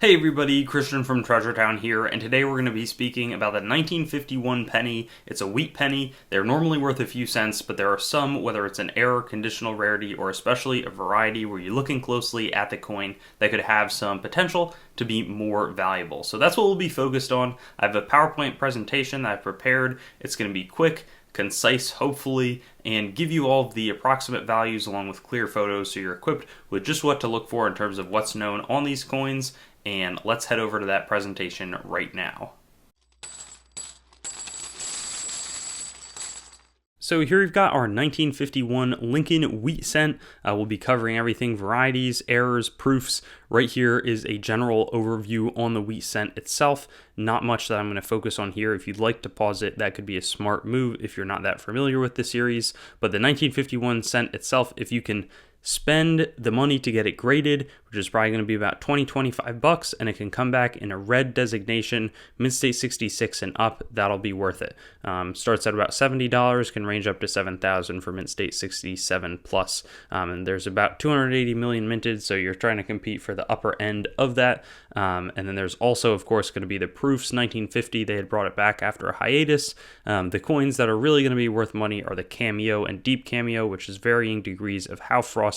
Hey everybody, Christian from Treasure Town here, and today we're going to be speaking about the 1951 penny. It's a wheat penny. They're normally worth a few cents, but there are some, whether it's an error, conditional rarity, or especially a variety where you're looking closely at the coin, that could have some potential to be more valuable. So that's what we'll be focused on. I have a PowerPoint presentation that I've prepared. It's going to be quick, concise, hopefully, and give you all of the approximate values along with clear photos so you're equipped with just what to look for in terms of what's known on these coins. And let's head over to that presentation right now. So here we've got our 1951 Lincoln wheat cent. We'll be covering everything: varieties, errors, proofs. Right here is a general overview on the wheat cent itself. Not much that I'm going to focus on here. If you'd like to pause it, that could be a smart move if you're not that familiar with the series. But the 1951 cent itself, if you can spend the money to get it graded, which is probably going to be about $20-25, and it can come back in a red designation, mid-state 66 and up, that'll be worth it. Starts at about $70, can range up to $7,000 for mid-state 67 plus, and there's about 280 million minted, so you're trying to compete for the upper end of that. And then there's also, of course, going to be the proofs. 1950, they had brought it back after a hiatus. The coins that are really going to be worth money are the cameo and deep cameo, which is varying degrees of how frosty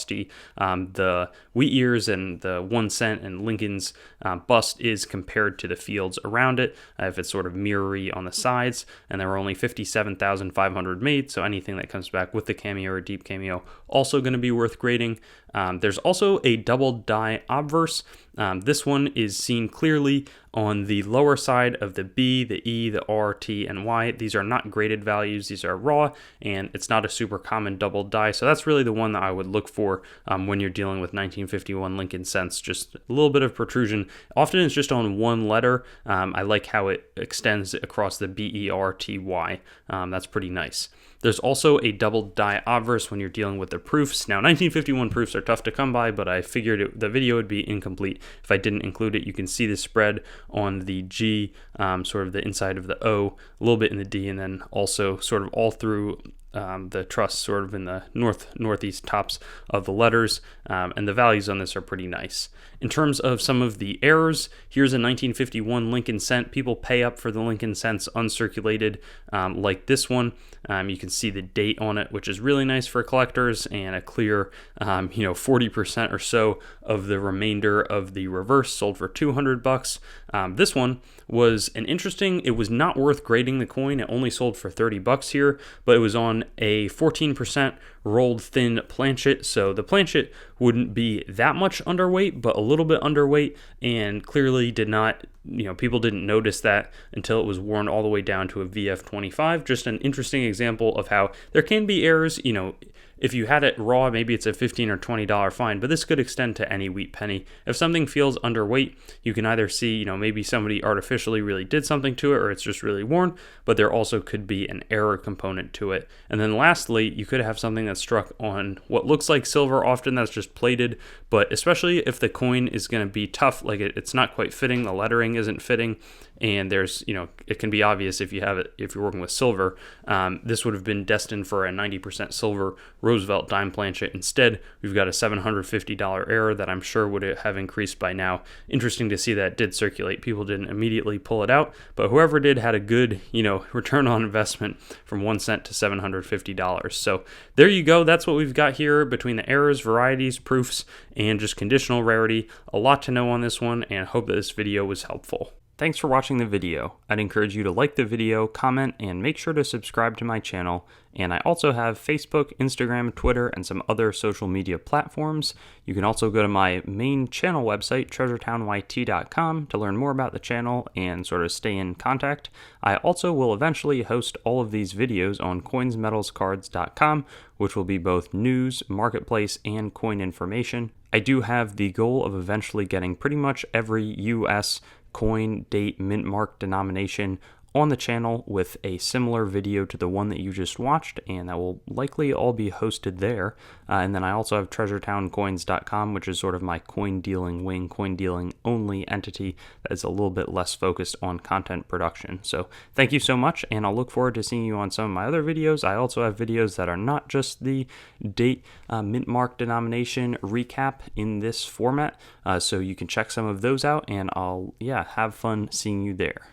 the wheat ears and the 1 cent and Lincoln's bust is compared to the fields around it, if it's sort of mirrory on the sides. And there were only 57,500 made, so anything that comes back with the cameo or deep cameo also going to be worth grading. There's also a double die obverse. This one is seen clearly on the lower side of the B, the E, the R, T, and Y. These are not graded values. These are raw, and it's not a super common double die. So that's really the one that I would look for when you're dealing with 1951 Lincoln cents. Just a little bit of protrusion. Often it's just on one letter. I like how it extends across the B, E, R, T, Y. That's pretty nice. There's also a double die obverse when you're dealing with the proofs. Now, 1951 proofs are tough to come by, but I figured the video would be incomplete if I didn't include it. You can see the spread on the G, sort of the inside of the O, a little bit in the D, and then also sort of all through the truss, sort of in the northeast tops of the letters, and the values on this are pretty nice. In terms of some of the errors, here's a 1951 Lincoln cent. People pay up for the Lincoln cents uncirculated, like this one. You can see the date on it, which is really nice for collectors, and a clear, 40% or so of the remainder of the reverse sold for $200. This one was it was not worth grading the coin. It only sold for $30 here, but it was on a 14% rolled thin planchet, so the planchet wouldn't be that much underweight, but a little bit underweight, and clearly did not, people didn't notice that until it was worn all the way down to a VF25. Just an interesting example of how there can be errors. If you had it raw, maybe it's a $15 or $20 fine, but this could extend to any wheat penny. If something feels underweight, you can either see, maybe somebody artificially really did something to it, or it's just really worn, but there also could be an error component to it. And then lastly, you could have something that's struck on what looks like silver, often that's just plated, but especially if the coin is going to be tough, like it's not quite fitting, the lettering isn't fitting, and there's, it can be obvious if you're working with silver. This would have been destined for a 90% silver Roosevelt dime planchet. Instead, we've got a $750 error that I'm sure would have increased by now. Interesting to see that it did circulate. People didn't immediately pull it out, but whoever did had a good, return on investment from 1 cent to $750. So there you go. That's what we've got here between the errors, varieties, proofs, and just conditional rarity. A lot to know on this one, and hope that this video was helpful. Thanks for watching the video. I'd encourage you to like the video, comment, and make sure to subscribe to my channel. And I also have Facebook, Instagram, Twitter, and some other social media platforms. You can also go to my main channel website, treasuretownYT.com, to learn more about the channel and sort of stay in contact. I also will eventually host all of these videos on coinsmetalscards.com, which will be both news, marketplace, and coin information. I do have the goal of eventually getting pretty much every US coin, date, mint mark, denomination on the channel with a similar video to the one that you just watched, and that will likely all be hosted there. And then I also have treasuretowncoins.com, which is sort of my coin dealing wing, coin dealing only entity that is a little bit less focused on content production. So thank you so much, and I'll look forward to seeing you on some of my other videos. I also have videos that are not just the date mint mark denomination recap in this format, so you can check some of those out, and I'll have fun seeing you there.